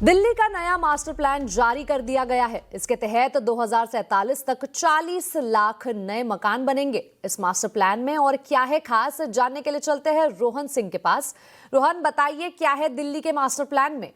दिल्ली का नया master plan जारी कर दिया गया है। इसके तहत 2047 तक 40 लाख नए मकान बनेंगे। इस मास्टर प्लान में और क्या है खास, जानने के लिए चलते हैं रोहन सिंह के पास। रोहन, बताइए क्या है दिल्ली के मास्टर प्लान में?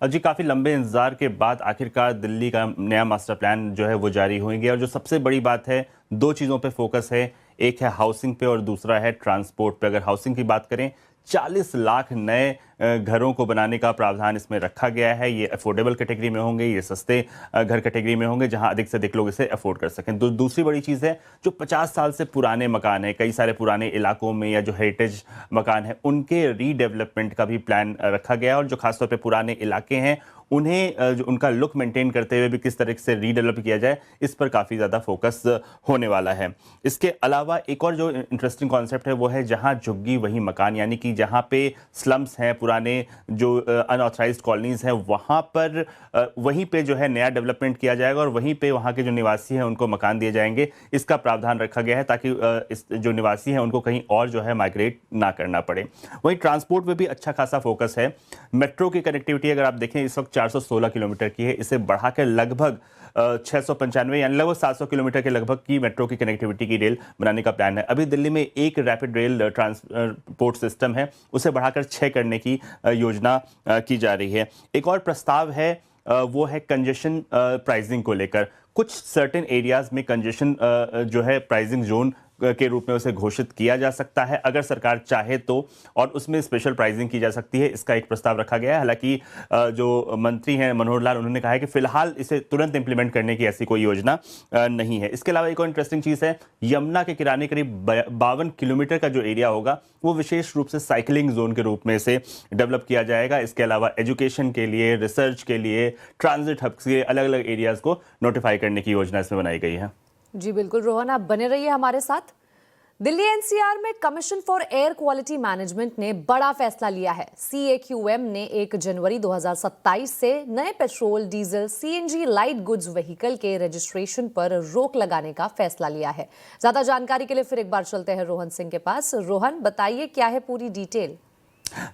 जी, काफ़ी लंबे इंतजार के बाद आखिरकार दिल्ली का नया मास्टर प्लान जो है वो जारी होंगे। और जो सबसे बड़ी बात है, दो चीज़ों पे फोकस है, एक है हाउसिंग पे और दूसरा है ट्रांसपोर्ट पे। अगर हाउसिंग की बात करें, 40 लाख नए घरों को बनाने का प्रावधान इसमें रखा गया है। ये अफोर्डेबल कैटेगरी में होंगे, ये सस्ते घर कैटेगरी में होंगे, जहां अधिक से अधिक लोग इसे अफोर्ड कर सकें। दूसरी बड़ी चीज़ है, जो 50 साल से पुराने मकान हैं, कई सारे पुराने इलाकों में या जो हेरिटेज मकान है, उनके रीडेवलपमेंट का भी प्लान रखा गया है। और जो खासतौर पर पुराने इलाके हैं, उन्हें जो उनका लुक मेंटेन करते हुए भी किस तरह से रीडेवलप किया जाए, इस पर काफ़ी ज़्यादा फोकस होने वाला है। इसके अलावा एक और जो इंटरेस्टिंग कॉन्सेप्ट है वो है जहां झुग्गी वहीं मकान, यानी कि जहां पे स्लम्स हैं, पुराने जो अनऑथराइज्ड कॉलोनीज हैं, वहां पर वहीं पे जो है नया डेवलपमेंट किया जाएगा और वहीं पे वहां के जो निवासी हैं उनको मकान दिए जाएंगे। इसका प्रावधान रखा गया है ताकि इस जो निवासी हैं उनको कहीं और जो है माइग्रेट ना करना पड़े। वहीं ट्रांसपोर्ट पे भी अच्छा खासा फोकस है। मेट्रो की कनेक्टिविटी अगर आप देखें, इस वक्त 416 किलोमीटर की है, इसे बढ़ाकर लगभग 695 यानी लगभग 700 किलोमीटर के लगभग की मेट्रो की कनेक्टिविटी की रेल बनाने का प्लान है। अभी दिल्ली में एक रैपिड रेल ट्रांसपोर्ट सिस्टम है, उसे बढ़ाकर 6 करने की योजना की जा रही है। एक और प्रस्ताव है, वो है कंजेशन प्राइसिंग को लेकर। कुछ सर्टेन एरियाज में कंजेशन जो है प्राइसिंग जोन के रूप में उसे घोषित किया जा सकता है अगर सरकार चाहे तो, और उसमें स्पेशल प्राइसिंग की जा सकती है। इसका एक प्रस्ताव रखा गया है। हालांकि जो मंत्री हैं मनोहर लाल, उन्होंने कहा है कि फिलहाल इसे तुरंत इंप्लीमेंट करने की ऐसी कोई योजना नहीं है। इसके अलावा एक और इंटरेस्टिंग चीज़ है, यमुना के किनारे करीब 52 किलोमीटर का जो एरिया होगा वो विशेष रूप से साइकिलिंग जोन के रूप में इसे डेवलप किया जाएगा। इसके अलावा एजुकेशन के लिए, रिसर्च के लिए, ट्रांजिट हब्स के अलग अलग एरियाज को नोटिफाई करने की योजना इसमें बनाई गई है। जी बिल्कुल रोहन, आप बने रहिए हमारे साथ। दिल्ली एनसीआर में commission for air quality management ने बड़ा फैसला लिया है। CAQM ने 1 जनवरी 2027 से नए petrol, diesel, CNG light goods vehicle के रजिस्ट्रेशन पर रोक लगाने का फैसला लिया है। ज्यादा जानकारी के लिए फिर एक बार चलते हैं रोहन सिंह के पास। रोहन, बताइए क्या है पूरी डिटेल?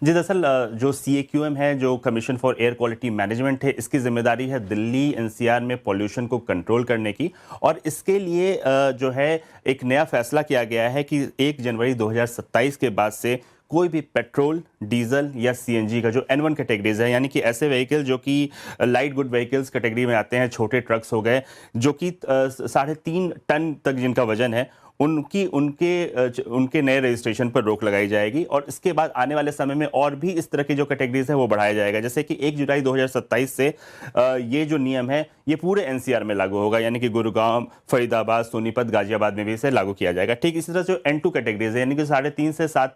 जी, दरअसल जो CAQM है, जो commission for air quality management है, इसकी जिम्मेदारी है दिल्ली NCR में पॉल्यूशन को कंट्रोल करने की। और इसके लिए जो है एक नया फैसला किया गया है कि 1 जनवरी 2027 के बाद से कोई भी पेट्रोल, डीजल या CNG का जो N1 कैटेगरीज है, यानी कि ऐसे व्हीकल जो कि लाइट गुड व्हीकल्स कैटेगरी में आते हैं, छोटे ट्रक्स हो गए जो कि 3.5 टन तक जिनका वजन है, उनके नए रजिस्ट्रेशन पर रोक लगाई जाएगी। और इसके बाद आने वाले समय में और भी इस तरह की जो कैटेगरीज है वो बढ़ाया जाएगा। जैसे कि 1 जुलाई 2027 से ये जो नियम है ये पूरे NCR में लागू होगा, यानी कि गुरुग्राम, फरीदाबाद, सोनीपत, गाजियाबाद में भी इसे लागू किया जाएगा। ठीक इसी तरह जो N2 कैटेगरीज है, यानी कि 3.5 से 7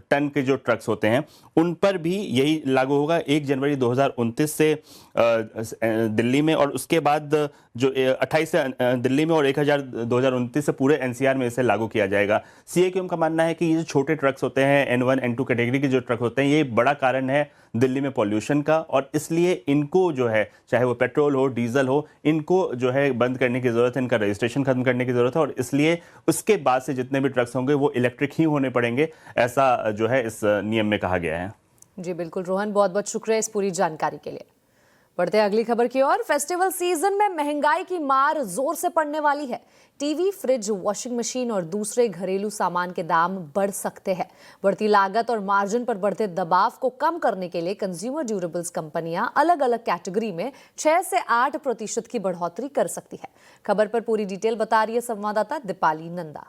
टन के जो ट्रक्स होते हैं, उन पर भी यही लागू होगा 1 जनवरी 2029 से दिल्ली में। और उसके बाद जो 28 से दिल्ली में और 2029 से पूरे NCR में इसे लागू किया जाएगा। CAQM का मानना है कि ये जो छोटे ट्रक्स होते हैं, N1, N2 कैटेगरी के जो ट्रक होते हैं, ये बड़ा कारण है दिल्ली में पॉल्यूशन का। और इसलिए इनको जो है, चाहे वो पेट्रोल हो, डीजल हो, इनको जो है बंद करने की ज़रूरत है, इनका रजिस्ट्रेशन खत्म करने की ज़रूरत है। और इसलिए उसके बाद से जितने भी ट्रक्स होंगे वो इलेक्ट्रिक ही होने पड़ेंगे, ऐसा जो है इस नियम में कहा गया है। जी बिल्कुल रोहन, बहुत बहुत शुक्रिया इस पूरी जानकारी के लिए। बढ़ते हैं अगली खबर की ओर। फेस्टिवल सीजन में महंगाई की मार जोर से पड़ने वाली है। टीवी, फ्रिज, वॉशिंग मशीन और दूसरे घरेलू सामान के दाम बढ़ सकते हैं। बढ़ती लागत और मार्जिन पर बढ़ते दबाव को कम करने के लिए कंज्यूमर ड्यूरेबल्स कंपनियां अलग अलग कैटेगरी में 6 से 8% की बढ़ोतरी कर सकती है। खबर पर पूरी डिटेल बता रही है संवाददाता दीपाली नंदा।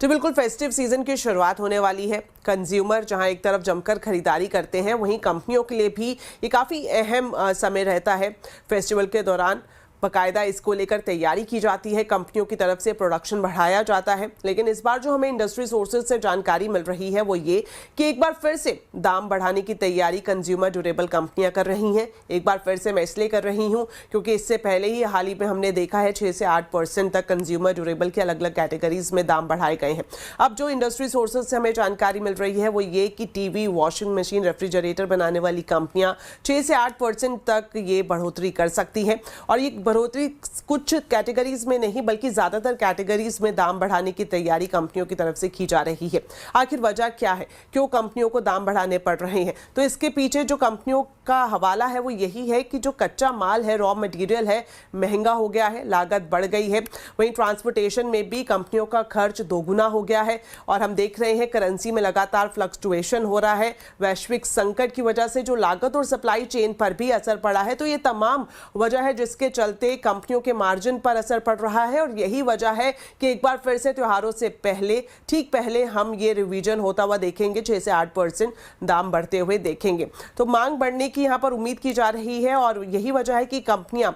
तो बिल्कुल फेस्टिव सीजन की शुरुआत होने वाली है। कंज्यूमर जहां एक तरफ जमकर खरीदारी करते हैं, वहीं कंपनियों के लिए भी ये काफ़ी अहम समय रहता है। फेस्टिवल के दौरान बाकायदा इसको लेकर तैयारी की जाती है, कंपनियों की तरफ से प्रोडक्शन बढ़ाया जाता है। लेकिन इस बार जो हमें इंडस्ट्री सोर्सेज से जानकारी मिल रही है वो ये कि एक बार फिर से दाम बढ़ाने की तैयारी कंज्यूमर ड्यूरेबल कंपनियां कर रही हैं। एक बार फिर से मैं इसलिए कर रही हूं क्योंकि इससे पहले ही हाल ही में हमने देखा है 6 से 8% तक कंज्यूमर ड्यूरेबल के अलग अलग कैटेगरीज में दाम बढ़ाए गए हैं। अब जो इंडस्ट्री सोर्सेज से हमें जानकारी मिल रही है वो ये कि टीवी, वॉशिंग मशीन, रेफ्रिजरेटर बनाने वाली कंपनियां 6 से 8% तक ये बढ़ोतरी कर सकती हैं। और ये बढ़ोतरी कुछ कैटेगरीज में नहीं बल्कि ज़्यादातर कैटेगरीज में दाम बढ़ाने की तैयारी कंपनियों की तरफ से की जा रही है। आखिर वजह क्या है, क्यों कंपनियों को दाम बढ़ाने पड़ रहे हैं? तो इसके पीछे जो कंपनियों का हवाला है वो यही है कि जो कच्चा माल है, रॉ मटेरियल है, महंगा हो गया है, लागत बढ़ गई है। वहीं ट्रांसपोर्टेशन में भी कंपनियों का खर्च दोगुना हो गया है और हम देख रहे हैं करेंसी में लगातार फ्लक्चुएशन हो रहा है। वैश्विक संकट की वजह से जो लागत और सप्लाई चेन पर भी असर पड़ा है। तो ये तमाम वजह है जिसके चलते कंपनियों के मार्जिन पर असर पड़ रहा है और यही वजह है कि एक बार फिर से त्योहारों से पहले, ठीक पहले हम ये रिवीजन होता हुआ देखेंगे, 6 से 8% दाम बढ़ते हुए देखेंगे। तो मांग बढ़ने की यहाँ पर उम्मीद की जा रही है और यही वजह है कि कंपनियां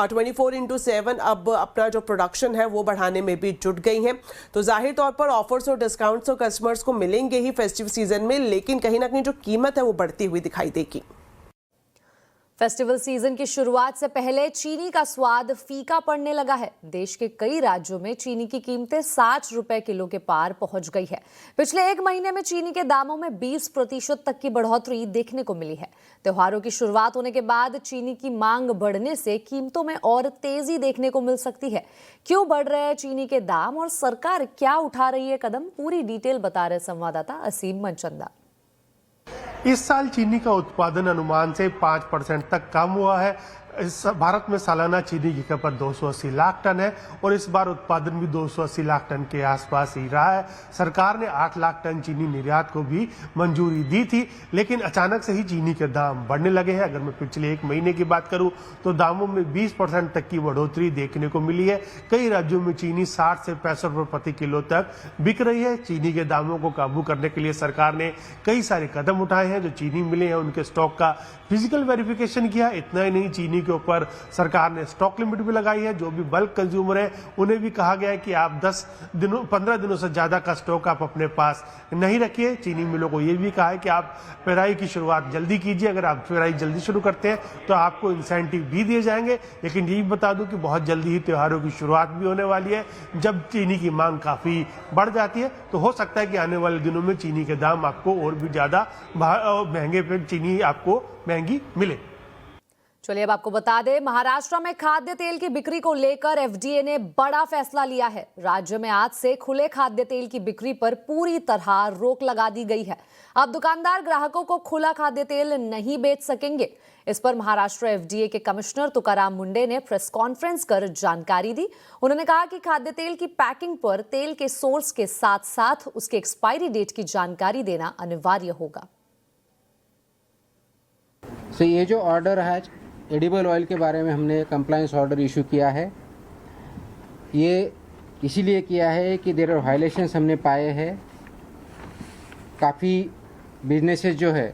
24/7 अब अपना जो प्रोडक्शन है वो बढ़ाने में भी जुट गई हैं। तो जाहिर तौर पर ऑफर्स और डिस्काउंट्स तो कस्टमर्स को मिलेंगे ही फेस्टिव सीजन में, लेकिन कहीं ना कहीं जो कीमत है वो बढ़ती हुई दिखाई देगी। फेस्टिवल सीजन की शुरुआत से पहले चीनी का स्वाद फीका पड़ने लगा है। देश के कई राज्यों में चीनी की कीमतें 60 रुपए किलो के पार पहुंच गई है। पिछले 1 महीने में चीनी के दामों में 20% तक की बढ़ोतरी देखने को मिली है। त्योहारों की शुरुआत होने के बाद चीनी की मांग बढ़ने से कीमतों में और तेजी देखने को मिल सकती है। क्यों बढ़ रहे हैं चीनी के दाम और सरकार क्या उठा रही है कदम, पूरी डिटेल बता रहे संवाददाता असीम मनचंदा। इस साल चीनी का उत्पादन अनुमान से 5% तक कम हुआ है। भारत में सालाना चीनी की खपत 280 लाख टन है और इस बार उत्पादन भी 280 लाख टन के आसपास ही रहा है। सरकार ने 8 लाख टन चीनी निर्यात को भी मंजूरी दी थी, लेकिन अचानक से ही चीनी के दाम बढ़ने लगे हैं। अगर मैं पिछले 1 महीने की बात करूं तो दामों में 20% तक की बढ़ोतरी देखने को मिली है। कई राज्यों में चीनी 60 से 65 रुपए प्रति किलो तक बिक रही है। चीनी के दामों को काबू करने के लिए सरकार ने कई सारे कदम उठाए हैं। जो चीनी मिले हैं उनके स्टॉक का फिजिकल वेरिफिकेशन किया। इतना ही नहीं, चीनी के ऊपर सरकार ने स्टॉक लिमिट भी लगाई है। जो भी बल्क कंज्यूमर है उन्हें भी कहा गया है कि आप 15 दिनों से ज्यादा का स्टॉक आप अपने पास नहीं रखिए। चीनी मिलों को यह भी कहा है कि आप पेराई की शुरुआत जल्दी कीजिए। अगर आप पेराई जल्दी शुरू करते हैं तो आपको इंसेंटिव भी दिए जाएंगे। लेकिन यही बता दूं कि बहुत जल्दी ही त्योहारों की शुरुआत भी होने वाली है। जब चीनी की मांग काफी बढ़ जाती है तो हो सकता है कि आने वाले दिनों में चीनी के दाम आपको और भी ज्यादा महंगे पे चीनी आपको महंगी मिले। चलिए अब आपको बता दें, महाराष्ट्र में खाद्य तेल की बिक्री को लेकर एफडीए ने बड़ा फैसला लिया है। राज्य में आज से खुले खाद्य तेल की बिक्री पर पूरी तरह रोक लगा दी गई है। अब दुकानदार ग्राहकों को खुला खाद्य तेल नहीं बेच सकेंगे। इस पर महाराष्ट्र एफडीए के कमिश्नर तुकाराम मुंडे ने प्रेस कॉन्फ्रेंस कर जानकारी दी। उन्होंने कहा कि खाद्य तेल की पैकिंग पर तेल के सोर्स के साथ साथ उसके एक्सपायरी डेट की जानकारी देना अनिवार्य होगा। ये जो ऑर्डर है एडिबल ऑयल के बारे में हमने कंप्लायंस ऑर्डर इशू किया है। ये इसीलिए किया है कि देयर आर वायलेशंस हमने पाए हैं। काफ़ी बिजनेसेस जो है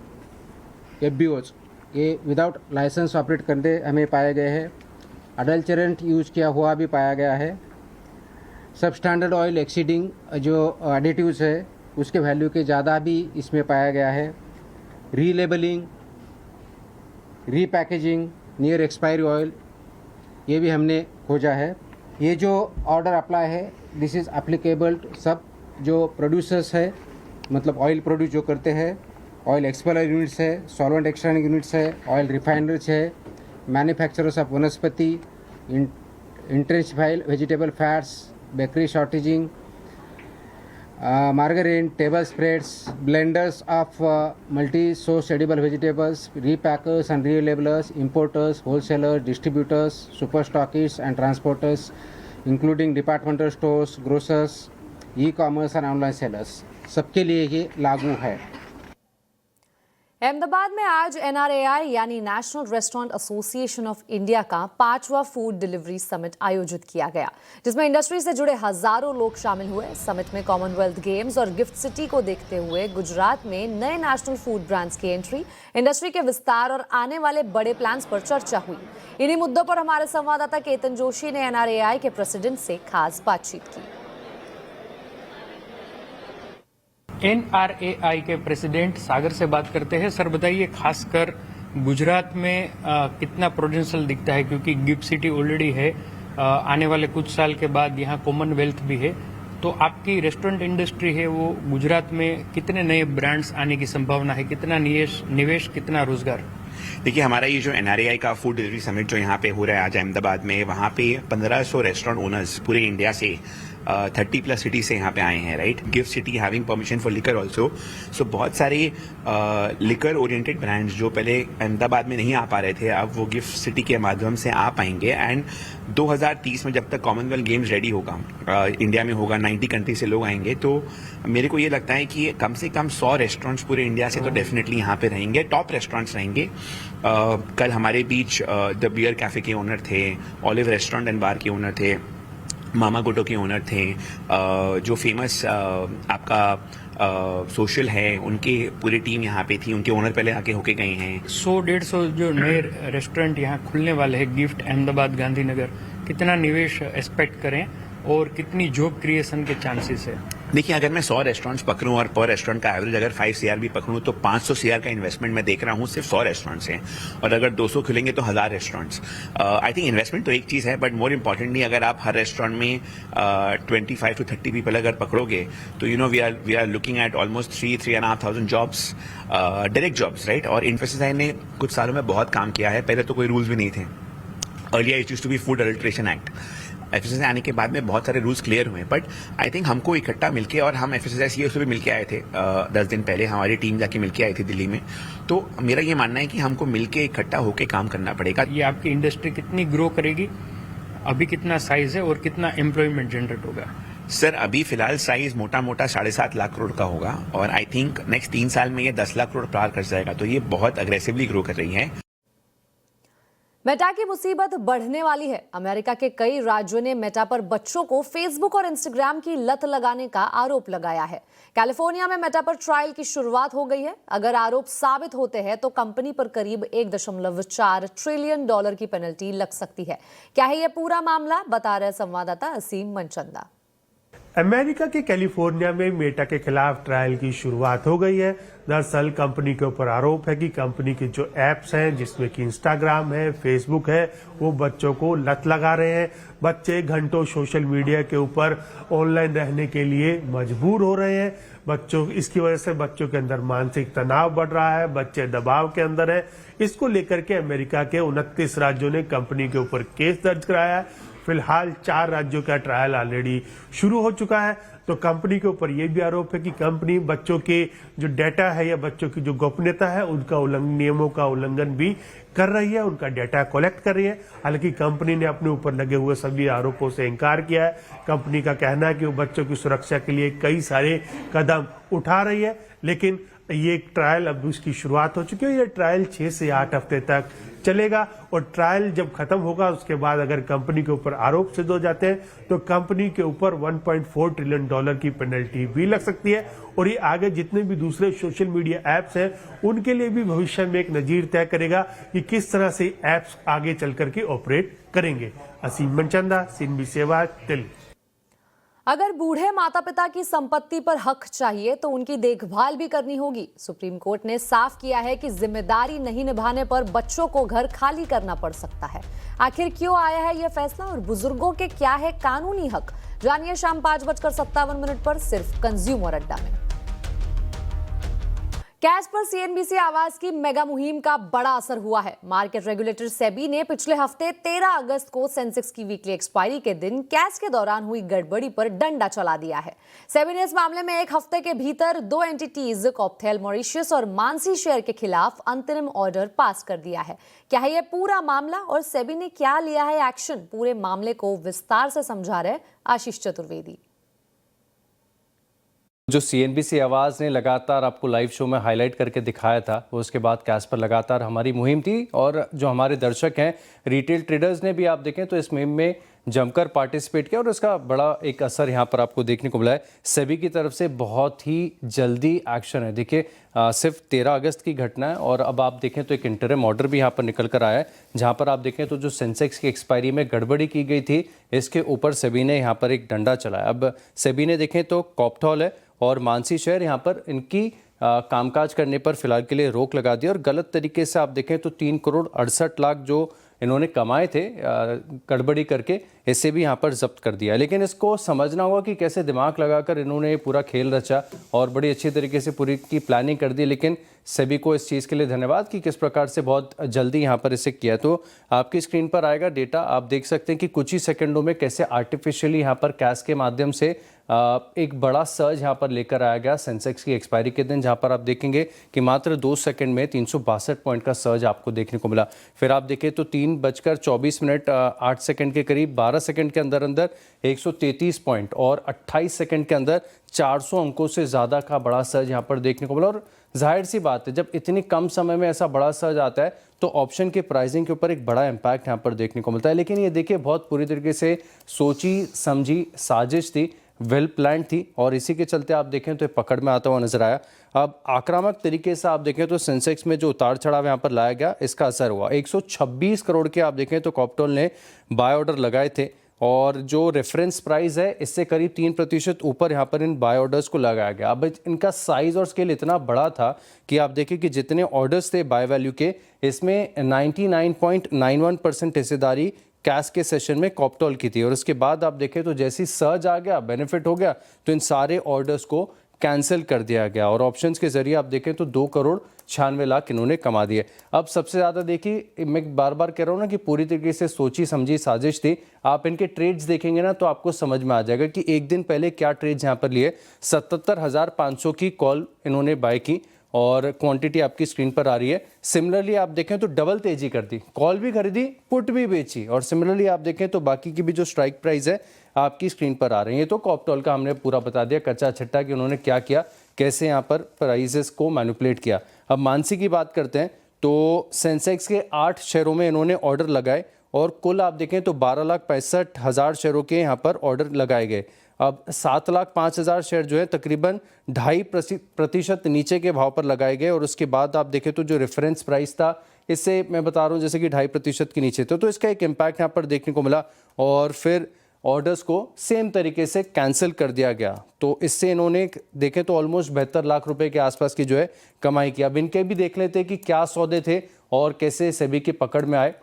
एफबीओज ये विदाउट लाइसेंस ऑपरेट करते हमें पाए गए हैं। अडल्चरेंट यूज किया हुआ भी पाया गया है। सब स्टैंडर्ड ऑयल एक्सीडिंग जो एडिटिव्स है उसके वैल्यू के ज़्यादा भी इसमें पाया गया है। रीलेबलिंग, रीपैकेजिंग, नियर एक्सपायरी ऑयल ये भी हमने खोजा है। ये जो ऑर्डर अप्लाई है दिस इज़ एप्लीकेबल सब जो प्रोड्यूसर्स है, मतलब ऑयल प्रोड्यूस जो करते हैं, ऑयल एक्सपेलर यूनिट्स है, सॉल्वेंट एक्सट्रैक्शन यूनिट्स है, ऑयल रिफाइनरीज है, manufacturers of vanaspati, intensified vegetable fats, bakery shortening, margarine, table spreads, blenders of multi-source edible vegetables, repackers and relabelers, importers, wholesalers, distributors, super stockists and transporters, including departmental stores, grocers, e-commerce and online sellers, सबके लिए ये लागू है। अहमदाबाद में आज NRAI यानी national restaurant association of India का 5वां फूड डिलीवरी समिट आयोजित किया गया, जिसमें इंडस्ट्री से जुड़े हजारों लोग शामिल हुए। समिट में कॉमनवेल्थ गेम्स और गिफ्ट सिटी को देखते हुए गुजरात में नए नेशनल फूड ब्रांड्स की एंट्री, इंडस्ट्री के विस्तार और आने वाले बड़े प्लान्स पर चर्चा हुई। इन्हीं मुद्दों पर हमारे संवाददाता केतन जोशी ने एनआरएआई के प्रेसिडेंट से खास बातचीत की। एनआरएआई के प्रेसिडेंट सागर से बात करते हैं। सर बताइए, खासकर गुजरात में कितना पोटेंशियल दिखता है, क्योंकि गिफ्ट सिटी ऑलरेडी है, आने वाले कुछ साल के बाद यहाँ कॉमनवेल्थ भी है, तो आपकी रेस्टोरेंट इंडस्ट्री है वो गुजरात में कितने नए ब्रांड्स आने की संभावना है, कितना निवेश, कितना रोजगार? देखिए, हमारा ये जो NRAI का फूड डिलीवरी समिट जो यहाँ पे हो रहा है आज अहमदाबाद में, वहाँ पे 1500 रेस्टोरेंट ओनर्स पूरे इंडिया से 30+ सिटी से यहाँ पे आए हैं, right. GIFT City having permission for liquor also. So बहुत सारे लिकर ओरिएंटेड ब्रांड्स जो पहले अहमदाबाद में नहीं आ पा रहे थे, अब वो गिफ्ट सिटी के माध्यम से आ पाएंगे। एंड 2030 में जब तक कॉमनवेल्थ गेम्स रेडी होगा, इंडिया में होगा, 90 कंट्री से लोग आएंगे, तो मेरे को ये लगता है कि कम से कम 100 रेस्टोरेंट्स पूरे इंडिया से तो डेफिनेटली यहाँ पे रहेंगे, टॉप रेस्टोरेंट्स रहेंगे। कल हमारे बीच द बियर कैफे के ओनर थे, ऑलिव रेस्टोरेंट एंड बार के ओनर थे, मामा गोटो के ओनर थे, जो फेमस आपका सोशल है, उनके पूरी टीम यहाँ पे थी, उनके ओनर पहले आके होके गए हैं। 100-150 जो नए रेस्टोरेंट यहाँ खुलने वाले हैं गिफ्ट अहमदाबाद गांधीनगर, कितना निवेश एक्सपेक्ट करें और कितनी जॉब क्रिएशन के चांसेस है? देखिए, अगर मैं 100 रेस्टोरेंट्स पकड़ूं और पर रेस्टोरेंट का एवरेज अगर 5 CR भी पकड़ूं, तो 500 CR का इन्वेस्टमेंट मैं देख रहा हूं सिर्फ 100 रेस्टोरेंट्स हैं। और अगर 200 खुलेंगे तो 1000 रेस्टोरेंट्स। आई थिंक इन्वेस्टमेंट तो एक चीज़ है, बट मोर इम्पॉर्टेंटली अगर आप हर रेस्टोरेंट में 25 to 30 पीपल अगर पकड़ोगे, तो we are looking at almost 3,500 jobs, direct jobs, right. और इन्फोसिस ने कुछ सालों में बहुत काम किया है। पहले तो कोई रूल्स भी नहीं थे। Earlier it used to be food adulteration act. FSSAI आने के बाद में बहुत सारे रूल्स क्लियर हुए, बट आई थिंक हमको इकट्ठा मिलके, और हम FSSAI CA से भी मिलके आए थे 10 दिन पहले, हमारी टीम जाके मिलके आई थी दिल्ली में। तो मेरा ये मानना है कि हमको मिलके इकट्ठा होके काम करना पड़ेगा। ये आपकी इंडस्ट्री कितनी ग्रो करेगी, अभी कितना साइज है और कितना एम्प्लॉयमेंट जनरेट होगा? सर, अभी फिलहाल साइज मोटा 7.5 लाख करोड़ का होगा, और आई थिंक नेक्स्ट 3 साल में ये 10 लाख करोड़ पार कर जाएगा। तो ये बहुत अग्रेसिवली ग्रो कर रही है। मेटा की मुसीबत बढ़ने वाली है। अमेरिका के कई राज्यों ने मेटा पर बच्चों को फेसबुक और इंस्टाग्राम की लत लगाने का आरोप लगाया है। कैलिफोर्निया में मेटा पर ट्रायल की शुरुआत हो गई है। अगर आरोप साबित होते हैं तो कंपनी पर करीब $1.4 ट्रिलियन की पेनल्टी लग सकती है। क्या है यह पूरा मामला, बता रहे संवाददाता असीम मनचंदा। अमेरिका के कैलिफोर्निया में मेटा के खिलाफ ट्रायल की शुरुआत हो गई है। दरअसल कंपनी के ऊपर आरोप है कि कंपनी के जो एप्स हैं, जिसमें कि इंस्टाग्राम है, फेसबुक है, वो बच्चों को लत लगा रहे हैं। बच्चे घंटों सोशल मीडिया के ऊपर ऑनलाइन रहने के लिए मजबूर हो रहे हैं। इसकी वजह से बच्चों के अंदर मानसिक तनाव बढ़ रहा है, बच्चे दबाव के अंदर है। इसको लेकर के अमेरिका के 29 राज्यों ने कंपनी के ऊपर केस दर्ज कराया है। फिलहाल 4 राज्यों का ट्रायल ऑलरेडी शुरू हो चुका है। तो कंपनी के ऊपर यह भी आरोप है कि कंपनी बच्चों के जो डेटा है या बच्चों की जो गोपनीयता है, उनका नियमों का उल्लंघन भी कर रही है, उनका डेटा कलेक्ट कर रही है। हालांकि कंपनी ने अपने ऊपर लगे हुए सभी आरोपों से इनकार किया है। कंपनी का कहना है कि वो बच्चों की सुरक्षा के लिए कई सारे कदम उठा रही है, लेकिन ये ट्रायल अब उसकी शुरुआत हो चुकी है। ये ट्रायल 6 से 8 हफ्ते तक चलेगा, और ट्रायल जब खत्म होगा उसके बाद अगर कंपनी के ऊपर आरोप सिद्ध हो जाते हैं तो कंपनी के ऊपर $1.4 ट्रिलियन की पेनल्टी भी लग सकती है। और ये आगे जितने भी दूसरे सोशल मीडिया एप्स हैं, उनके लिए भी भविष्य में एक नजीर तय करेगा कि किस तरह से एप्स आगे चल करके ऑपरेट करेंगे। असीम मनचंदा, CNBC सेवा, दिल्ली। अगर बूढ़े माता पिता की संपत्ति पर हक चाहिए तो उनकी देखभाल भी करनी होगी। सुप्रीम कोर्ट ने साफ किया है कि जिम्मेदारी नहीं निभाने पर बच्चों को घर खाली करना पड़ सकता है। आखिर क्यों आया है यह फैसला और बुजुर्गों के क्या है कानूनी हक, जानिए शाम 5:57 पर सिर्फ कंज्यूमर अड्डा में। कैश पर CNBC आवाज की मेगा मुहिम का बड़ा असर हुआ है। मार्केट रेगुलेटर सेबी ने पिछले हफ्ते 13 अगस्त को सेंसेक्स की वीकली एक्सपायरी के दिन कैश के दौरान हुई गड़बड़ी पर डंडा चला दिया है। सेबी ने इस मामले में 1 हफ्ते के भीतर 2 एंटिटीज कॉप्थेल मॉरिशस और मानसी शेयर के खिलाफ अंतरिम ऑर्डर पास कर दिया है। क्या है यह पूरा मामला और सेबी ने क्या लिया है एक्शन, पूरे मामले को विस्तार से समझा रहे आशीष चतुर्वेदी। जो CNBC आवाज़ ने लगातार आपको लाइव शो में हाईलाइट करके दिखाया था, वो उसके बाद कैश पर लगातार हमारी मुहिम थी। और जो हमारे दर्शक हैं, रिटेल ट्रेडर्स ने भी आप देखें तो इस मुहिम में जमकर पार्टिसिपेट किया और इसका बड़ा एक असर यहाँ पर आपको देखने को मिला है। सेबी की तरफ से बहुत ही जल्दी एक्शन है। देखिए, सिर्फ 13 अगस्त की घटना है और अब आप देखें तो एक इंटरिम ऑर्डर भी यहाँ पर निकल कर आया है, जहाँ पर आप देखें तो जो सेंसेक्स की एक्सपायरी में गड़बड़ी की गई थी, इसके ऊपर सेबी ने यहाँ पर एक डंडा चलाया। अब सेबी ने देखें तो कॉप्थॉल है और मानसी शेयर, यहाँ पर इनकी कामकाज करने पर फिलहाल के लिए रोक लगा दी और गलत तरीके से आप देखें तो 3 करोड़ 68 लाख जो इन्होंने कमाए थे गड़बड़ी करके, इसे भी यहाँ पर जब्त कर दिया। लेकिन इसको समझना होगा कि कैसे दिमाग लगाकर इन्होंने ये पूरा खेल रचा और बड़ी अच्छी तरीके से पूरी की प्लानिंग कर दी। लेकिन सभी को इस चीज़ के लिए धन्यवाद कि किस प्रकार से बहुत जल्दी यहाँ पर इसे किया। तो आपकी स्क्रीन पर आएगा डेटा, आप देख सकते हैं कि कुछ ही सेकंडों में कैसे आर्टिफिशियली यहाँ पर कैश के माध्यम से एक बड़ा सर्ज यहाँ पर लेकर आया गया सेंसेक्स की एक्सपायरी के दिन, जहाँ पर आप देखेंगे कि मात्र 2 सेकंड में 362 पॉइंट का सर्ज आपको देखने को मिला। फिर आप देखें तो 3:24 8 सेकंड के करीब 12 सेकंड के अंदर अंदर 133 पॉइंट और 28 सेकंड के अंदर 400 अंकों से ज़्यादा का बड़ा सर्ज यहाँ पर देखने को मिला। और जाहिर सी बात है, जब इतनी कम समय में ऐसा बड़ा सर्ज आता है तो ऑप्शन के प्राइसिंग के ऊपर एक बड़ा इम्पैक्ट यहाँ पर देखने को मिलता है। लेकिन ये देखिए बहुत पूरी तरीके से सोची समझी साजिश थी, वेल प्लान थी और इसी के चलते आप देखें तो पकड़ में आता हुआ नजर आया। अब आक्रामक तरीके से आप देखें तो सेंसेक्स में जो उतार चढ़ाव यहाँ पर लाया गया, इसका असर हुआ। 126 करोड़ के आप देखें तो कॉप्टोल ने बाय ऑर्डर लगाए थे और जो रेफरेंस प्राइस है इससे करीब 3% ऊपर यहाँ पर इन बाय ऑर्डर्स को लगाया गया। अब इनका साइज और स्केल इतना बड़ा था कि आप देखिए कि जितने ऑर्डर्स थे बाय वैल्यू के, इसमें 99.91% हिस्सेदारी कैश के सेशन में कॉप्टोल की थी। और उसके बाद आप देखें तो जैसी सर्ज आ गया, बेनिफिट हो गया, तो इन सारे ऑर्डर्स को कैंसिल कर दिया गया और ऑप्शंस के जरिए आप देखें तो 2,96,00,000 इन्होंने कमा दिए। अब सबसे ज़्यादा देखिए, मैं बार बार कह रहा हूँ ना कि पूरी तरीके से सोची समझी साजिश थी। आप इनके ट्रेड्स देखेंगे ना तो आपको समझ में आ जाएगा कि एक दिन पहले क्या ट्रेड्स यहाँ पर लिए। 77,500 की कॉल इन्होंने बाय की और क्वांटिटी आपकी स्क्रीन पर आ रही है। सिमिलरली आप देखें तो डबल तेजी कर दी, कॉल भी खरीदी, पुट भी बेची। और सिमिलरली आप देखें तो बाकी की भी जो स्ट्राइक प्राइस है आपकी स्क्रीन पर आ रही है। तो कॉप्टोल का हमने पूरा बता दिया कच्चा छट्टा कि उन्होंने क्या किया, कैसे यहाँ पर प्राइसेस को मैनिपुलेट किया। अब मानसी की बात करते हैं तो सेंसेक्स के 8 शेयरों में इन्होंने ऑर्डर लगाए और कुल आप देखें तो 12,65,000 शेयरों के यहाँ पर ऑर्डर लगाए गए। अब 7,05,000 शेयर जो है तकरीबन 2.5% नीचे के भाव पर लगाए गए और उसके बाद आप देखें तो जो रेफरेंस प्राइस था, इससे मैं बता रहा हूँ जैसे कि 2.5% के नीचे था, तो इसका एक इम्पैक्ट यहाँ पर देखने को मिला और फिर ऑर्डर्स को सेम तरीके से कैंसिल कर दिया गया। तो इससे इन्होंने देखें तो ऑलमोस्ट 72 लाख रुपए के आसपास की जो है कमाई की। अब इनके भी देख लेते हैं कि क्या सौदे थे और कैसे सेबी की पकड़ में आए।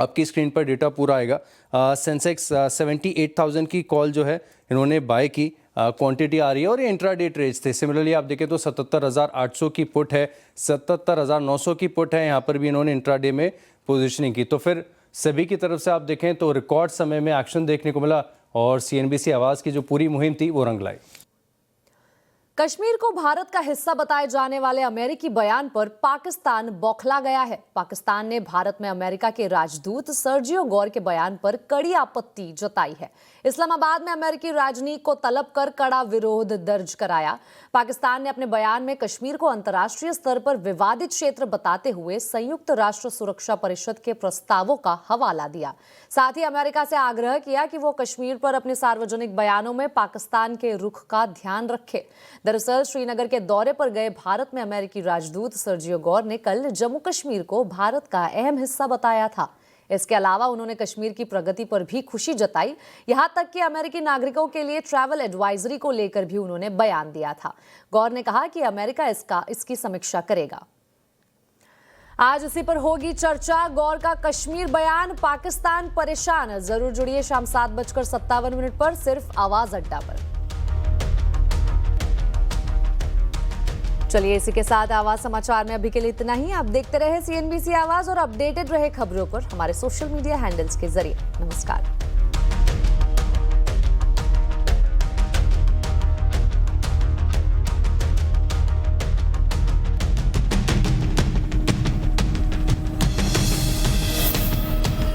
आपकी स्क्रीन पर डेटा पूरा आएगा। सेंसेक्स 78,000 की कॉल जो है इन्होंने बाय की, क्वांटिटी आ रही है और ये इंट्राडे ट्रेड्स थे। सिमिलरली आप देखें तो 77,800 की पुट है, 77,900 की पुट है, यहाँ पर भी इन्होंने इंट्राडे में पोजीशनिंग की। तो फिर सभी की तरफ से आप देखें तो रिकॉर्ड समय में एक्शन देखने को मिला और सीएनबीसी आवाज़ की जो पूरी मुहिम थी वो रंग लाई। कश्मीर को भारत का हिस्सा बताए जाने वाले अमेरिकी बयान पर पाकिस्तान बौखला गया है। पाकिस्तान ने भारत में अमेरिका के राजदूत सर्जियो गौर के बयान पर कड़ी आपत्ति जताई है। इस्लामाबाद में अमेरिकी राजनयिक को तलब कर कड़ा विरोध दर्ज कराया। पाकिस्तान ने अपने बयान में कश्मीर को अंतर्राष्ट्रीय स्तर पर विवादित क्षेत्र बताते हुए संयुक्त राष्ट्र सुरक्षा परिषद के प्रस्तावों का हवाला दिया। साथ ही अमेरिका से आग्रह किया कि वो कश्मीर पर अपने सार्वजनिक बयानों में पाकिस्तान के रुख का ध्यान रखे। दरअसल श्रीनगर के दौरे पर गए भारत में अमेरिकी राजदूत सर्जियो गौर ने कल जम्मू कश्मीर को भारत का अहम हिस्सा बताया था। इसके अलावा उन्होंने कश्मीर की प्रगति पर भी खुशी जताई। यहां तक कि अमेरिकी नागरिकों के लिए ट्रैवल एडवाइजरी को लेकर भी उन्होंने बयान दिया था। गौर ने कहा कि अमेरिका इसकी समीक्षा करेगा। आज इसी पर होगी चर्चा। गौर का कश्मीर बयान, पाकिस्तान परेशान। जरूर जुड़िए शाम 7:57 पर सिर्फ आवाज अड्डा पर। चलिए इसी के साथ आवाज समाचार में अभी के लिए इतना ही। आप देखते रहे सीएनबीसी आवाज और अपडेटेड रहे खबरों पर हमारे सोशल मीडिया हैंडल्स के जरिए। नमस्कार।